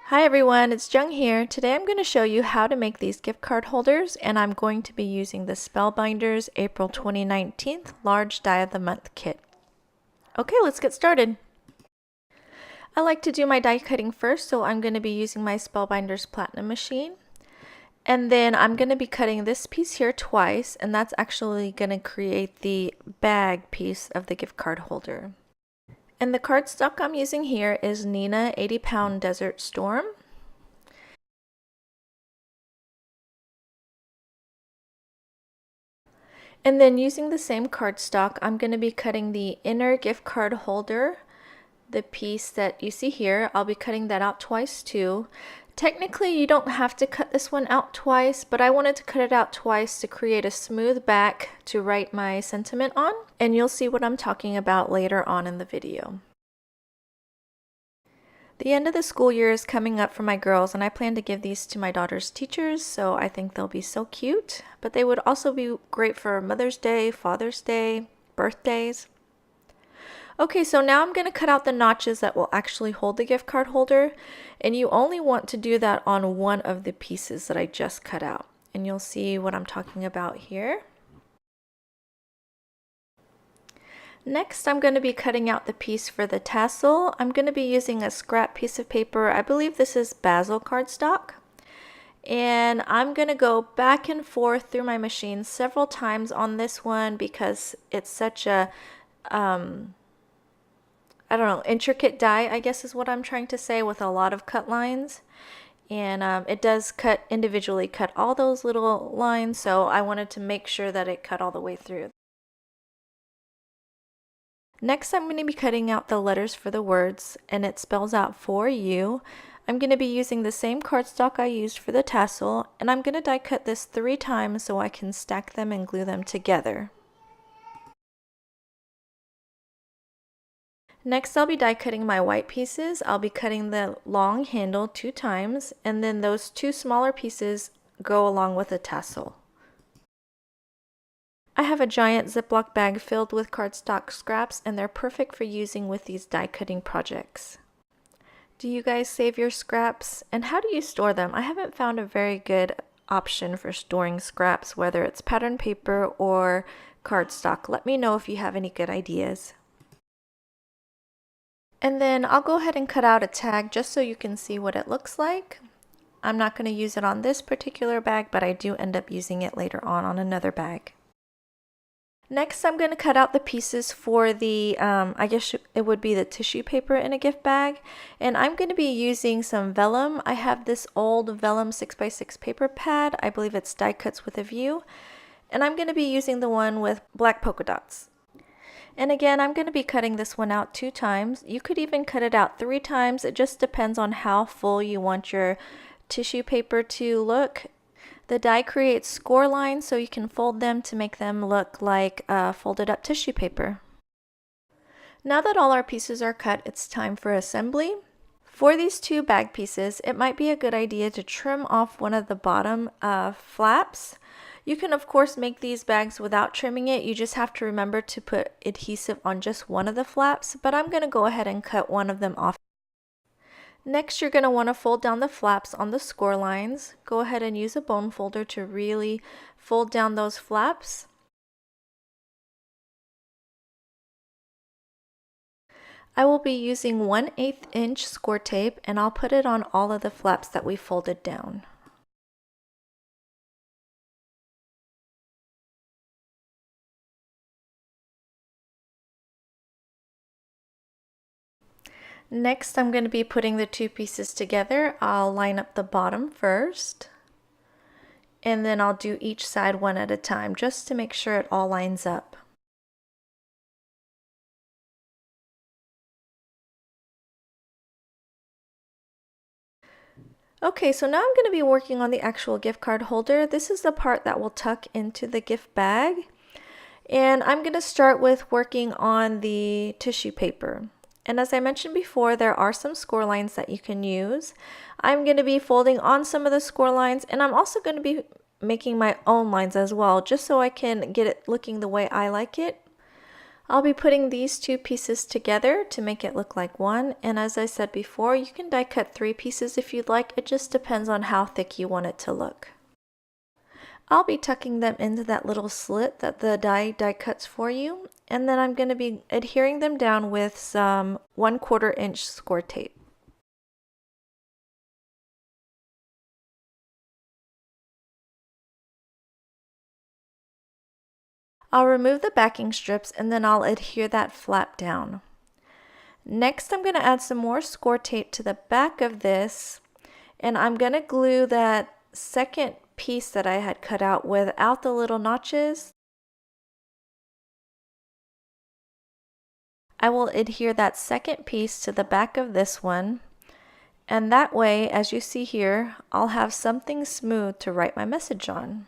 Hi everyone, it's Jung here. Today I'm going to show you how to make these gift card holders, and I'm going to be using the Spellbinders April 2019 Large Die of the Month kit. Okay, let's get started. I like to do my die cutting first, so I'm going to be using my Spellbinders Platinum machine. And then I'm going to be cutting this piece here twice, and that's actually going to create the bag piece of the gift card holder. And the cardstock I'm using here is Nina 80-pound Desert Storm. And then using the same cardstock, I'm going to be cutting the inner gift card holder, the piece that you see here. I'll be cutting that out twice too. Technically, you don't have to cut this one out twice, but I wanted to cut it out twice to create a smooth back to write my sentiment on, and you'll see what I'm talking about later on in the video. The end of the school year is coming up for my girls, and I plan to give these to my daughter's teachers, so I think they'll be so cute. But they would also be great for Mother's Day, Father's Day, birthdays. Okay, so now I'm going to cut out the notches that will actually hold the gift card holder, and you only want to do that on one of the pieces that I just cut out. And you'll see what I'm talking about here. Next, I'm going to be cutting out the piece for the tassel. I'm going to be using a scrap piece of paper. I believe this is basil cardstock. And I'm going to go back and forth through my machine several times on this one because it's such a, I don't know, intricate die, I guess is what I'm trying to say, with a lot of cut lines. And it does individually cut all those little lines, so I wanted to make sure that it cut all the way through. Next, I'm going to be cutting out the letters for the words, and it spells out for you. I'm going to be using the same cardstock I used for the tassel, and I'm going to die cut this 3 times so I can stack them and glue them together. Next, I'll be die cutting my white pieces. I'll be cutting the long handle 2 times, and then those 2 smaller pieces go along with the tassel. I have a giant Ziploc bag filled with cardstock scraps, and they're perfect for using with these die cutting projects. Do you guys save your scraps? And how do you store them? I haven't found a very good option for storing scraps, whether it's pattern paper or cardstock. Let me know if you have any good ideas. And then I'll go ahead and cut out a tag just so you can see what it looks like. I'm not going to use it on this particular bag, but I do end up using it later on another bag. Next, I'm going to cut out the pieces for the, I guess it would be the tissue paper in a gift bag. And I'm going to be using some vellum. I have this old vellum 6x6 paper pad. I believe it's die cuts with a view. And I'm going to be using the one with black polka dots. And again, I'm going to be cutting this one out 2 times. You could even cut it out 3 times. It just depends on how full you want your tissue paper to look. The die creates score lines so you can fold them to make them look like folded up tissue paper. Now that all our pieces are cut, it's time for assembly. For these 2 bag pieces, it might be a good idea to trim off one of the bottom flaps. You can of course make these bags without trimming it. You just have to remember to put adhesive on just one of the flaps, but I'm going to go ahead and cut one of them off. Next, you're going to want to fold down the flaps on the score lines. Go ahead and use a bone folder to really fold down those flaps. I will be using 1/8 inch score tape, and I'll put it on all of the flaps that we folded down. Next, I'm going to be putting the 2 pieces together. I'll line up the bottom first, and then I'll do each side one at a time just to make sure it all lines up. Okay, so now I'm going to be working on the actual gift card holder. This is the part that will tuck into the gift bag. And I'm going to start with working on the tissue paper. And as I mentioned before, there are some score lines that you can use. I'm going to be folding on some of the score lines, and I'm also going to be making my own lines as well, just so I can get it looking the way I like it. I'll be putting these two pieces together to make it look like one, and as I said before, you can die cut 3 pieces if you'd like. It just depends on how thick you want it to look. I'll be tucking them into that little slit that the die cuts for you, and then I'm going to be adhering them down with some 1/4 inch score tape. I'll remove the backing strips and then I'll adhere that flap down. Next, I'm going to add some more score tape to the back of this, and I'm going to glue that second piece that I had cut out without the little notches. I will adhere that second piece to the back of this one, and that way, as you see here, I'll have something smooth to write my message on.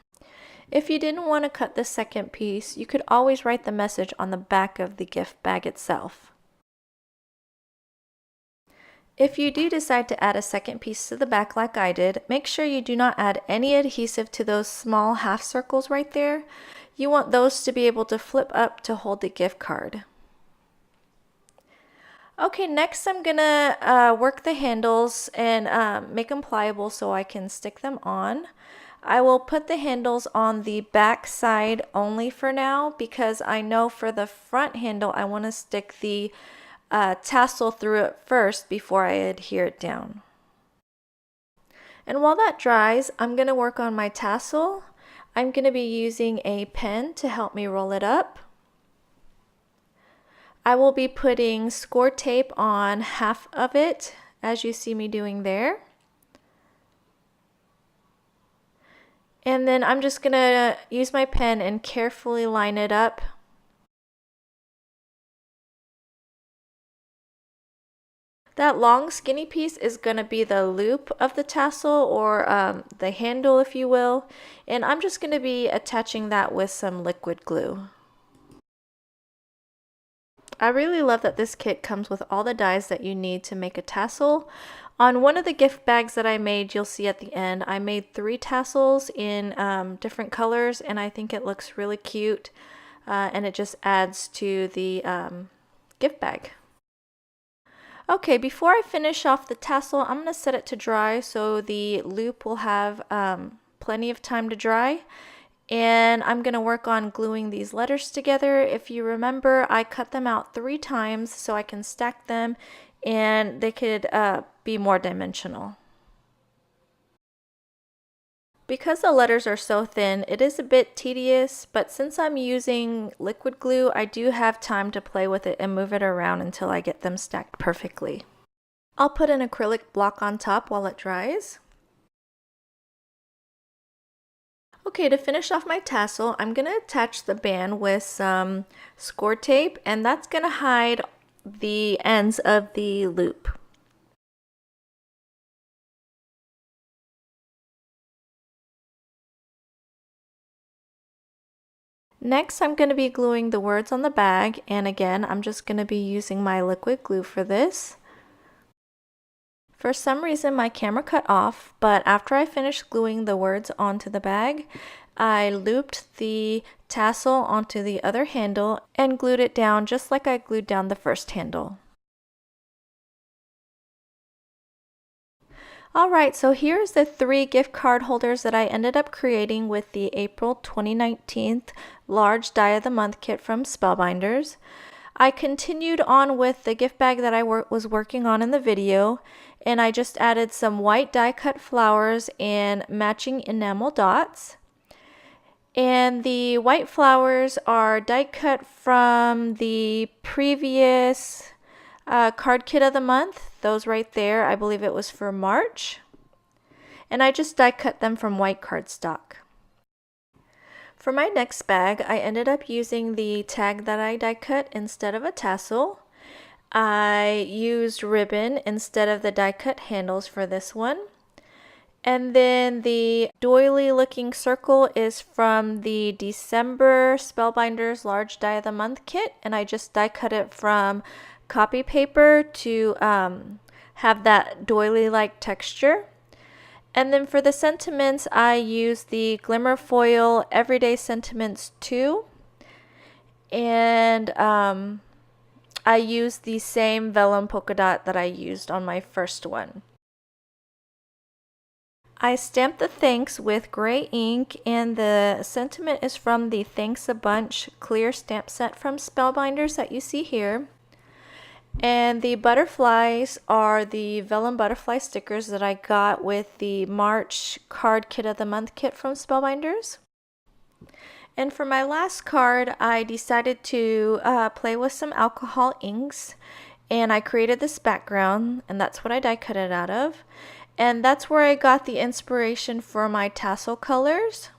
If you didn't want to cut the second piece, you could always write the message on the back of the gift bag itself. If you do decide to add a second piece to the back like I did, make sure you do not add any adhesive to those small half circles right there. You want those to be able to flip up to hold the gift card. Okay, next I'm gonna work the handles and make them pliable so I can stick them on. I will put the handles on the back side only for now because I know for the front handle I want to stick the tassel through it first before I adhere it down. And while that dries, I'm going to work on my tassel. I'm going to be using a pen to help me roll it up. I will be putting score tape on half of it, as you see me doing there. And then I'm just going to use my pen and carefully line it up. That long skinny piece is going to be the loop of the tassel, or the handle if you will, and I'm just going to be attaching that with some liquid glue. I really love that this kit comes with all the dies that you need to make a tassel. On one of the gift bags that I made, you'll see at the end, I made 3 tassels in different colors, and I think it looks really cute, and it just adds to the gift bag. Okay, before I finish off the tassel, I'm going to set it to dry so the loop will have plenty of time to dry. And I'm going to work on gluing these letters together. If you remember, I cut them out 3 times so I can stack them and they could be more dimensional. Because the letters are so thin, it is a bit tedious, but since I'm using liquid glue, I do have time to play with it and move it around until I get them stacked perfectly. I'll put an acrylic block on top while it dries. Okay, to finish off my tassel, I'm going to attach the band with some score tape, and that's going to hide the ends of the loop. Next, I'm going to be gluing the words on the bag, and again, I'm just going to be using my liquid glue for this. For some reason, my camera cut off, but after I finished gluing the words onto the bag, I looped the tassel onto the other handle and glued it down just like I glued down the first handle. Alright, so here's the 3 gift card holders that I ended up creating with the April 2019 large die of the month kit from Spellbinders. I continued on with the gift bag that I was working on in the video, and I just added some white die cut flowers and matching enamel dots. And the white flowers are die cut from the previous card kit of the month. Those right there, I believe it was for March. And I just die cut them from white cardstock. For my next bag, I ended up using the tag that I die cut instead of a tassel. I used ribbon instead of the die cut handles for this one. And then the doily looking circle is from the December Spellbinders large die of the month kit, and I just die cut it from copy paper to have that doily like texture. And then for the sentiments, I used the Glimmer Foil Everyday Sentiments 2. And I used the same vellum polka dot that I used on my first one. I stamped the thanks with gray ink, and the sentiment is from the Thanks a Bunch clear stamp set from Spellbinders that you see here. And the butterflies are the vellum butterfly stickers that I got with the March card kit of the month kit from Spellbinders. And for my last card, I decided to play with some alcohol inks, and I created this background, and that's what I die cut it out of. And that's where I got the inspiration for my tassel colors.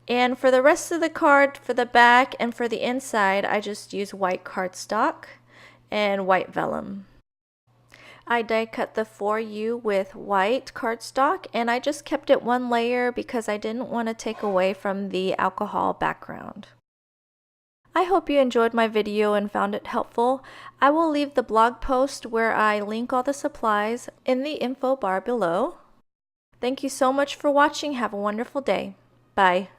And for the rest of the card, for the back and for the inside, I just use white cardstock and white vellum. I die cut the 4U with white cardstock, and I just kept it one layer because I didn't want to take away from the alcohol background. I hope you enjoyed my video and found it helpful. I will leave the blog post where I link all the supplies in the info bar below. Thank you so much for watching. Have a wonderful day. Bye.